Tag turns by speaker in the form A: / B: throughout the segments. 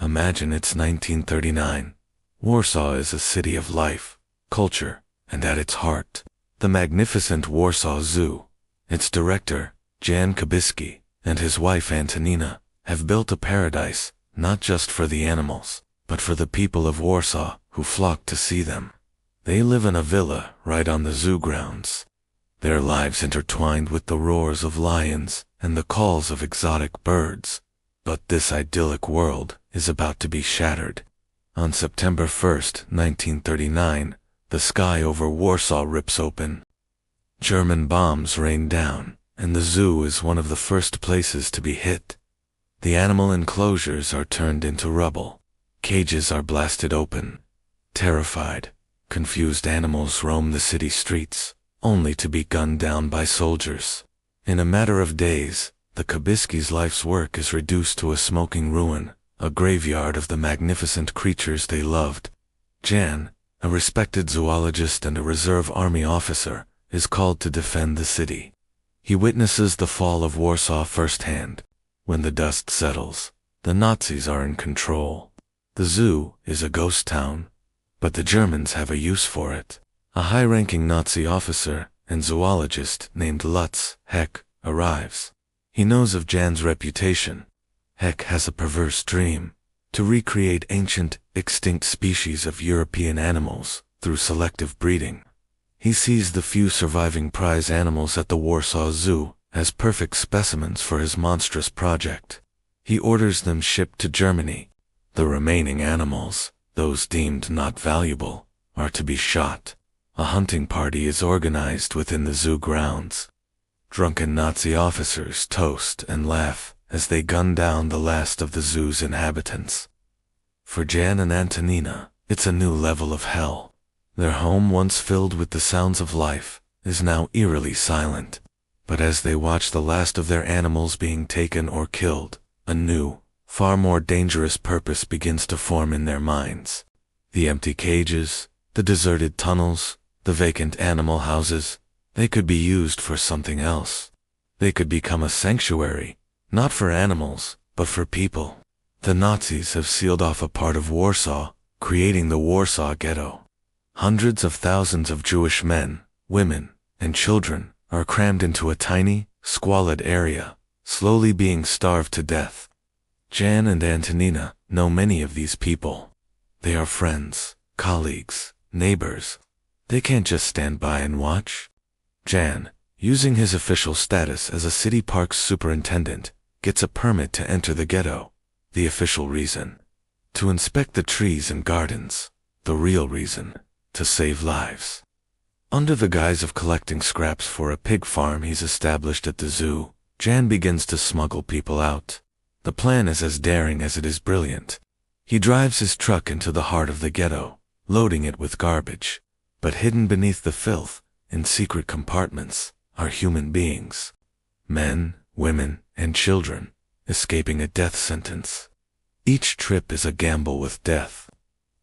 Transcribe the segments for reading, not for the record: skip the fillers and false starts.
A: Imagine it's 1939. Warsaw is a city of life, culture, and at its heart, the magnificent Warsaw Zoo. Its director, Jan Żabiński, and his wife Antonina, have built a paradise, not just for the animals, but for the people of Warsaw who flock to see them. They live in a villa right on the zoo grounds. Their lives intertwined with the roars of lions and the calls of exotic birds. But this idyllic world is about to be shattered. On September 1st, 1939, the sky over Warsaw rips open. German bombs rain down, and the zoo is one of the first places to be hit. The animal enclosures are turned into rubble. Cages are blasted open. Terrified, confused animals roam the city streets, only to be gunned down by soldiers. In a matter of days, the Żabiński's life's work is reduced to a smoking ruin, a graveyard of the magnificent creatures they loved. Jan, a respected zoologist and a reserve army officer, is called to defend the city. He witnesses the fall of Warsaw firsthand. When the dust settles, the Nazis are in control. The zoo is a ghost town, but the Germans have a use for it. A high-ranking Nazi officer and zoologist named Lutz Heck arrives. He knows of Jan's reputation. Heck has a perverse dream to recreate ancient, extinct species of European animals through selective breeding. He sees the few surviving prize animals at the Warsaw Zoo as perfect specimens for his monstrous project. He orders them shipped to Germany. The remaining animals, those deemed not valuable, are to be shot. A hunting party is organized within the zoo grounds. Drunken Nazi officers toast and laugh as they gun down the last of the zoo's inhabitants. For Jan and Antonina, it's a new level of hell. Their home, once filled with the sounds of life, is now eerily silent. But as they watch the last of their animals being taken or killed, a new, far more dangerous purpose begins to form in their minds. The empty cages, the deserted tunnels, the vacant animal houses, they could be used for something else. They could become a sanctuary, not for animals, but for people. The Nazis have sealed off a part of Warsaw, creating the Warsaw Ghetto. Hundreds of thousands of Jewish men, women, and children are crammed into a tiny, squalid area, slowly being starved to death. Jan and Antonina know many of these people. They are friends, colleagues, neighbors. They can't just stand by and watch. Jan, using his official status as a city parks superintendent, gets a permit to enter the ghetto. The official reason: to inspect the trees and gardens. The real reason: to save lives. Under the guise of collecting scraps for a pig farm he's established at the zoo, Jan begins to smuggle people out. The plan is as daring as it is brilliant. He drives his truck into the heart of the ghetto, loading it with garbage. But hidden beneath the filth, in secret compartments, are human beings. Men, women, and children, escaping a death sentence. Each trip is a gamble with death.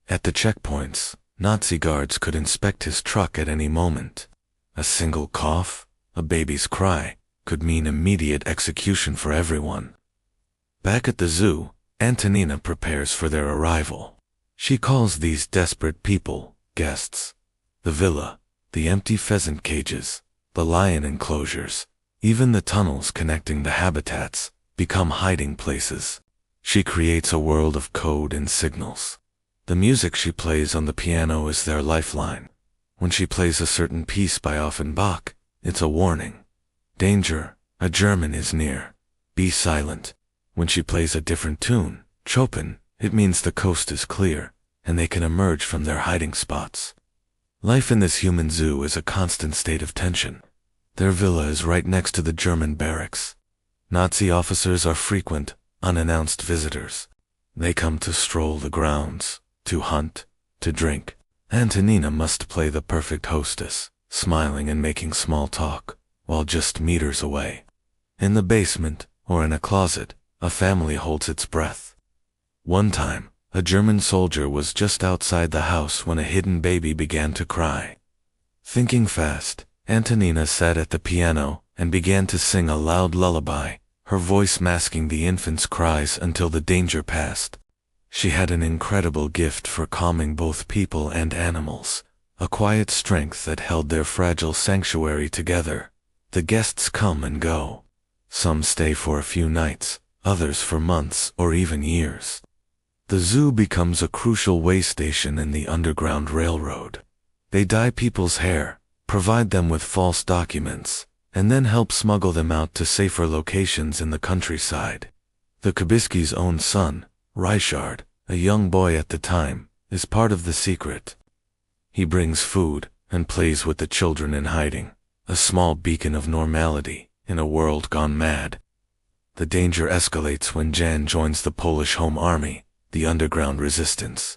A: At the checkpoints, Nazi guards could inspect his truck at any moment. A single cough, a baby's cry, could mean immediate execution for everyone. Back at the zoo, Antonina prepares for their arrival. She calls these desperate people guests. The villa, the empty pheasant cages, the lion enclosures, even the tunnels connecting the habitats, become hiding places. She creates a world of code and signals. The music she plays on the piano is their lifeline. When she plays a certain piece by Offenbach, it's a warning. Danger, a German is near. Be silent. When she plays a different tune, Chopin, it means the coast is clear, and they can emerge from their hiding spots. Life in this human zoo is a constant state of tension. Their villa is right next to the German barracks. Nazi officers are frequent, unannounced visitors. They come to stroll the grounds, to hunt, to drink. Antonina must play the perfect hostess, smiling and making small talk, while just meters away. In the basement, or in a closet, a family holds its breath. One time, a German soldier was just outside the house when a hidden baby began to cry. Thinking fast, Antonina sat at the piano and began to sing a loud lullaby, her voice masking the infant's cries until the danger passed. She had an incredible gift for calming both people and animals, a quiet strength that held their fragile sanctuary together. The guests come and go. Some stay for a few nights, others for months or even years. The zoo becomes a crucial way station in the Underground Railroad. They dye people's hair, provide them with false documents, and then help smuggle them out to safer locations in the countryside. The Żabiński's own son, Ryszard, a young boy at the time, is part of the secret. He brings food and plays with the children in hiding, a small beacon of normality in a world gone mad. The danger escalates when Jan joins the Polish Home Army, the underground resistance.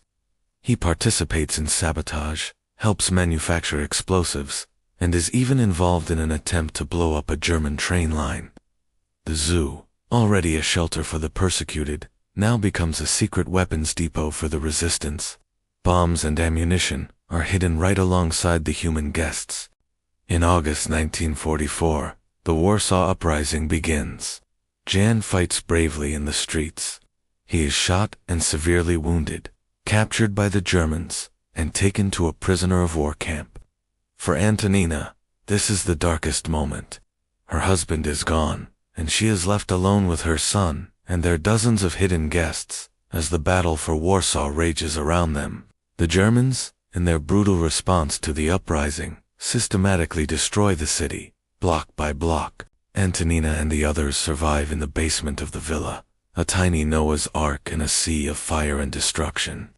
A: He participates in sabotage, helps manufacture explosives, and is even involved in an attempt to blow up a German train line. The zoo, already a shelter for the persecuted, now becomes a secret weapons depot for the resistance. Bombs and ammunition are hidden right alongside the human guests. In August 1944, the Warsaw Uprising begins. Jan fights bravely in the streets. He is shot and severely wounded, captured by the Germans, and taken to a prisoner of war camp. For Antonina, this is the darkest moment. Her husband is gone, and she is left alone with her son and their dozens of hidden guests, as the battle for Warsaw rages around them. The Germans, in their brutal response to the uprising, systematically destroy the city, block by block. Antonina and the others survive in the basement of the villa, a tiny Noah's Ark in a sea of fire and destruction.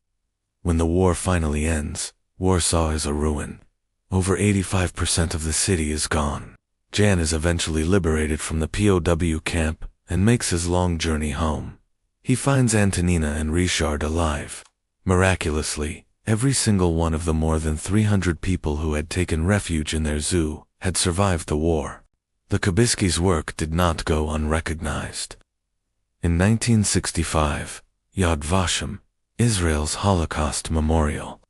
A: When the war finally ends, Warsaw is a ruin. Over 85% of the city is gone. Jan is eventually liberated from the POW camp and makes his long journey home. He finds Antonina and Ryszard alive. Miraculously, every single one of the more than 300 people who had taken refuge in their zoo had survived the war. The Żabiński's work did not go unrecognized. In 1965, Yad Vashem, Israel's Holocaust memorial,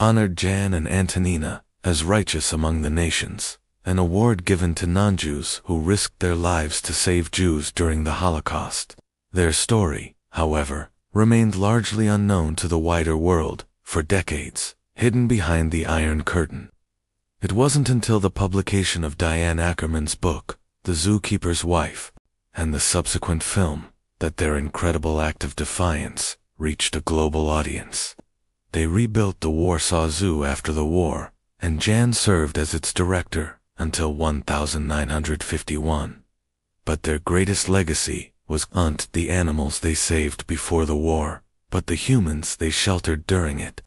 A: honored Jan and Antonina as righteous among the nations, an award given to non-Jews who risked their lives to save Jews during the Holocaust. Their story, however, remained largely unknown to the wider world for decades, hidden behind the Iron Curtain. It wasn't until the publication of Diane Ackerman's book, The Zookeeper's Wife, and the subsequent film, that their incredible act of defiance reached a global audience. They rebuilt the Warsaw Zoo after the war, and Jan served as its director until 1951. But their greatest legacy was not the animals they saved before the war, but the humans they sheltered during it.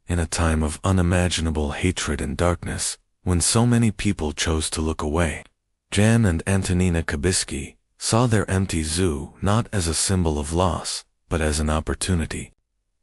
A: In a time of unimaginable hatred and darkness, when so many people chose to look away, Jan and Antonina Żabiński saw their empty zoo not as a symbol of loss, but as an opportunity.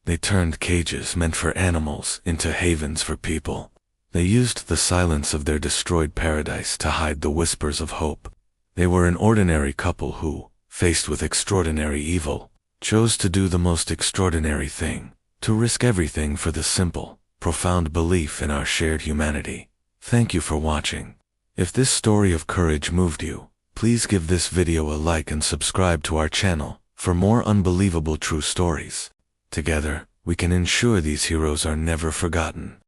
A: They turned cages meant for animals into havens for people. They used the silence of their destroyed paradise to hide the whispers of hope. They were an ordinary couple who, faced with extraordinary evil, chose to do the most extraordinary thing, to risk everything for the simple, profound belief in our shared humanity. Thank you for watching. If this story of courage moved you, please give this video a like and subscribe to our channel for more unbelievable true stories. Together, we can ensure these heroes are never forgotten.